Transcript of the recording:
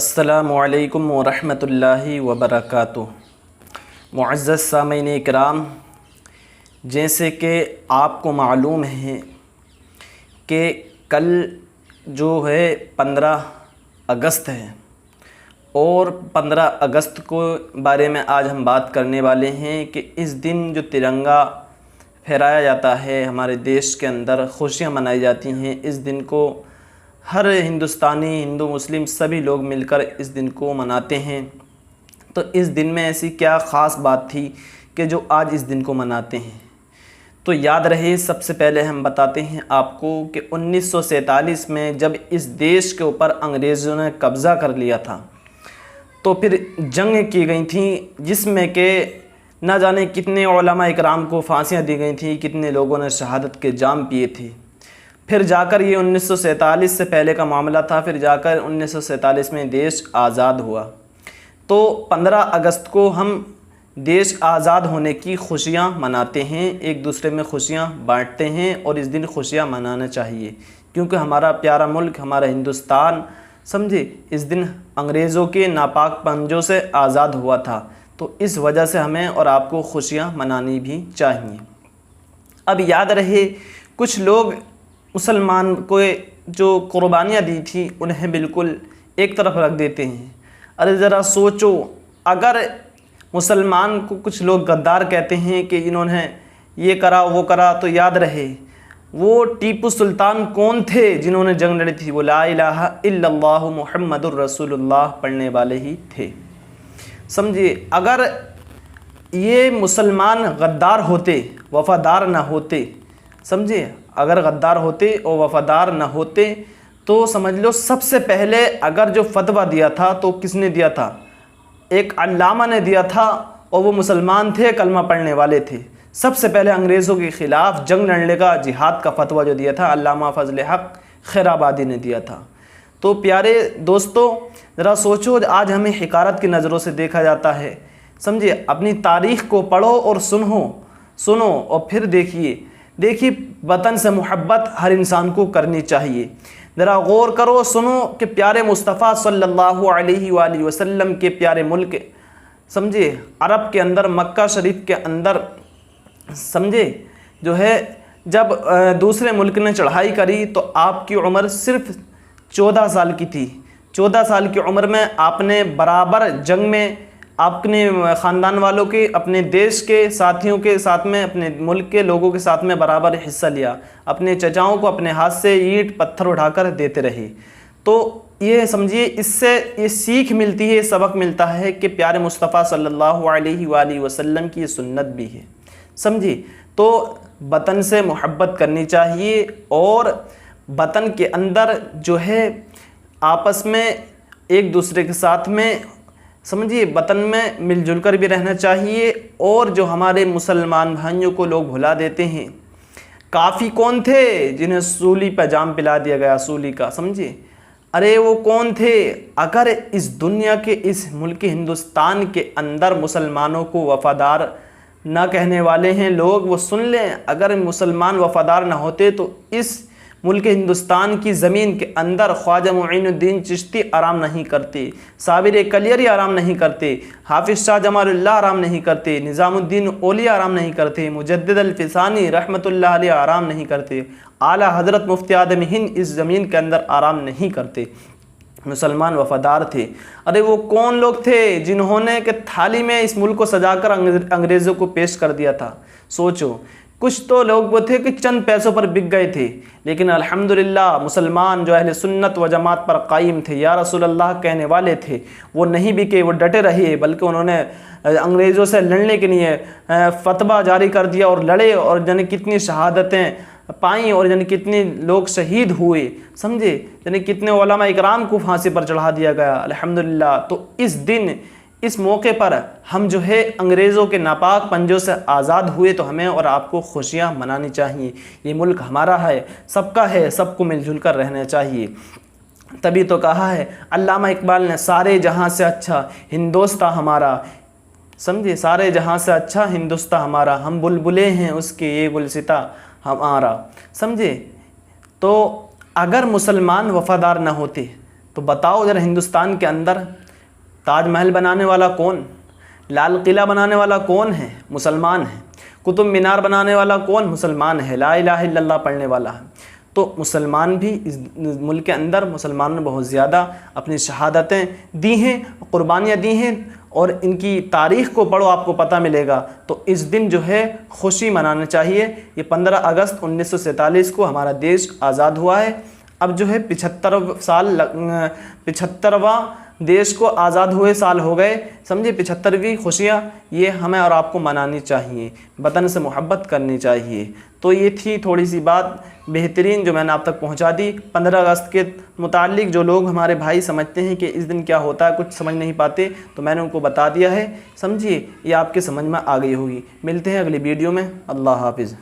السلام علیکم ورحمۃ اللہ وبرکاتہ۔ معزز سامعین کرام، جیسے کہ آپ کو معلوم ہے کہ کل جو ہے 15 اگست ہے، اور 15 اگست کو بارے میں آج ہم بات کرنے والے ہیں کہ اس دن جو ترنگا پھہرایا جاتا ہے ہمارے دیش کے اندر، خوشیاں منائی جاتی ہیں، اس دن کو ہر ہندوستانی، ہندو مسلم سبھی لوگ مل کر اس دن کو مناتے ہیں۔ تو اس دن میں ایسی کیا خاص بات تھی کہ جو آج اس دن کو مناتے ہیں؟ تو یاد رہے، سب سے پہلے ہم بتاتے ہیں آپ کو کہ 1947 میں جب اس دیش کے اوپر انگریزوں نے قبضہ کر لیا تھا تو پھر جنگ کی گئی تھیں، جس میں کہ نہ جانے کتنے علماء اکرام کو پھانسیاں دی گئی تھیں، کتنے لوگوں نے شہادت کے جام پیے تھے۔ پھر جا کر یہ 1947 سے پہلے کا معاملہ تھا، پھر جا کر 1947 میں دیش آزاد ہوا۔ تو 15 اگست کو ہم دیش آزاد ہونے کی خوشیاں مناتے ہیں، ایک دوسرے میں خوشیاں بانٹتے ہیں، اور اس دن خوشیاں منانا چاہیے، کیونکہ ہمارا پیارا ملک، ہمارا ہندوستان، سمجھے، اس دن انگریزوں کے ناپاک پنجوں سے آزاد ہوا تھا۔ تو اس وجہ سے ہمیں اور آپ کو خوشیاں منانی بھی چاہیے۔ اب یاد رہے، کچھ لوگ مسلمان کو جو قربانیاں دی تھی انہیں بالکل ایک طرف رکھ دیتے ہیں۔ ارے ذرا سوچو، اگر مسلمان کو کچھ لوگ غدار کہتے ہیں کہ انہوں نے یہ کرا وہ کرا، تو یاد رہے وہ ٹیپو سلطان کون تھے جنہوں نے جنگ لڑی تھی؟ وہ لا الہ الا اللہ محمد الرسول اللہ پڑھنے والے ہی تھے۔ سمجھیے، اگر یہ مسلمان غدار ہوتے، وفادار نہ ہوتے، سمجھے، اگر غدار ہوتے اور وفادار نہ ہوتے تو سمجھ لو سب سے پہلے اگر جو فتویٰ دیا تھا تو کس نے دیا تھا؟ ایک علامہ نے دیا تھا، اور وہ مسلمان تھے، کلمہ پڑھنے والے تھے۔ سب سے پہلے انگریزوں کے خلاف جنگ لڑنے کا، جہاد کا فتویٰ جو دیا تھا، علامہ فضل حق خیرآبادی نے دیا تھا۔ تو پیارے دوستو، ذرا سوچو، آج ہمیں حقارت کی نظروں سے دیکھا جاتا ہے۔ سمجھے، اپنی تاریخ کو پڑھو اور سنو، اور پھر دیکھیے وطن سے محبت ہر انسان کو کرنی چاہیے۔ ذرا غور کرو، سنو کہ پیارے مصطفیٰ صلی اللہ علیہ وآلہ وسلم کے پیارے ملک، سمجھے، عرب کے اندر، مکہ شریف کے اندر، سمجھے، جو ہے جب دوسرے ملک نے چڑھائی کری تو آپ کی عمر صرف 14 سال کی تھی۔ 14 سال کی عمر میں آپ نے برابر جنگ میں اپنے خاندان والوں کے، اپنے دیش کے ساتھیوں کے ساتھ میں، اپنے ملک کے لوگوں کے ساتھ میں برابر حصہ لیا، اپنے چچاؤں کو اپنے ہاتھ سے اینٹ پتھر اٹھا کر دیتے رہے۔ تو یہ سمجھیے، اس سے یہ سیکھ ملتی ہے، سبق ملتا ہے کہ پیارے مصطفیٰ صلی اللہ علیہ وآلہ وسلم کی یہ سنت بھی ہے، سمجھی۔ تو وطن سے محبت کرنی چاہیے، اور وطن کے اندر جو ہے آپس میں ایک دوسرے کے ساتھ میں، سمجھیے، وطن میں مل جل کر بھی رہنا چاہیے۔ اور جو ہمارے مسلمان بھائیوں کو لوگ بھلا دیتے ہیں، کافی کون تھے جنہیں سولی پہ جام پلا دیا گیا، سولی کا، سمجھیے، ارے وہ کون تھے؟ اگر اس دنیا کے، اس ملک ہندوستان کے اندر مسلمانوں کو وفادار نہ کہنے والے ہیں لوگ، وہ سن لیں، اگر مسلمان وفادار نہ ہوتے تو اس ملک ہندوستان کی زمین کے اندر خواجہ معین الدین چشتی آرام نہیں کرتے، صابر کلیری آرام نہیں کرتے، حافظ شاہ جمال اللہ آرام نہیں کرتے، نظام الدین اولیاء آرام نہیں کرتے، مجدد الفسانی رحمۃ اللہ علیہ آرام نہیں کرتے، اعلیٰ حضرت مفتی اعظم ہند اس زمین کے اندر آرام نہیں کرتے۔ مسلمان وفادار تھے۔ ارے وہ کون لوگ تھے جنہوں نے کہ تھالی میں اس ملک کو سجا کر انگریزوں کو پیش کر دیا تھا؟ سوچو، کچھ تو لوگ وہ تھے کہ چند پیسوں پر بک گئے تھے، لیکن الحمدللہ مسلمان جو اہل سنت و جماعت پر قائم تھے، یا رسول اللہ کہنے والے تھے، وہ نہیں بکے، وہ ڈٹے رہے، بلکہ انہوں نے انگریزوں سے لڑنے کے لیے فتویٰ جاری کر دیا اور لڑے، اور یعنی کتنی شہادتیں پائیں، اور یعنی کتنے لوگ شہید ہوئے، سمجھے، یعنی کتنے علماء اکرام کو پھانسی پر چڑھا دیا گیا، الحمدللہ۔ تو اس دن، اس موقع پر ہم جو ہے انگریزوں کے ناپاک پنجوں سے آزاد ہوئے، تو ہمیں اور آپ کو خوشیاں منانی چاہیے۔ یہ ملک ہمارا ہے، سب کا ہے، سب کو مل جل کر رہنا چاہیے۔ تبھی تو کہا ہے علامہ اقبال نے، سارے جہاں سے اچھا ہندوستاں ہمارا، سمجھے، سارے جہاں سے اچھا ہندوستاں ہمارا، ہم بلبلے ہیں اس کے یہ گلستاں ہمارا، سمجھے۔ تو اگر مسلمان وفادار نہ ہوتے تو تو بتاؤ ذرا ہندوستان کے اندر تاج محل بنانے والا کون؟ لال قلعہ بنانے والا کون ہے؟ مسلمان ہے۔ قطب مینار بنانے والا کون؟ مسلمان ہے، لا الہ الا اللہ پڑھنے والا ہے۔ تو مسلمان بھی اس ملک کے اندر مسلمانوں نے بہت زیادہ اپنی شہادتیں دی ہیں، قربانیاں دی ہیں، اور ان کی تاریخ کو پڑھو آپ کو پتہ ملے گا۔ تو اس دن جو ہے خوشی منانا چاہیے۔ یہ 15 اگست 1947 کو ہمارا دیش آزاد ہوا ہے۔ اب جو ہے 75واں دیش کو آزاد ہوئے سال ہو گئے، سمجھے، 75ویں خوشیاں یہ ہمیں اور آپ کو منانی چاہیے، وطن سے محبت کرنی چاہیے۔ تو یہ تھی تھوڑی سی بات بہترین جو میں نے آپ تک پہنچا دی 15 اگست کے متعلق۔ جو لوگ ہمارے بھائی سمجھتے ہیں کہ اس دن کیا ہوتا ہے، کچھ سمجھ نہیں پاتے، تو میں نے ان کو بتا دیا ہے، سمجھیے، یہ آپ کے سمجھ میں آ گئی ہوگی۔ ملتے ہیں اگلی ویڈیو میں، اللہ حافظ۔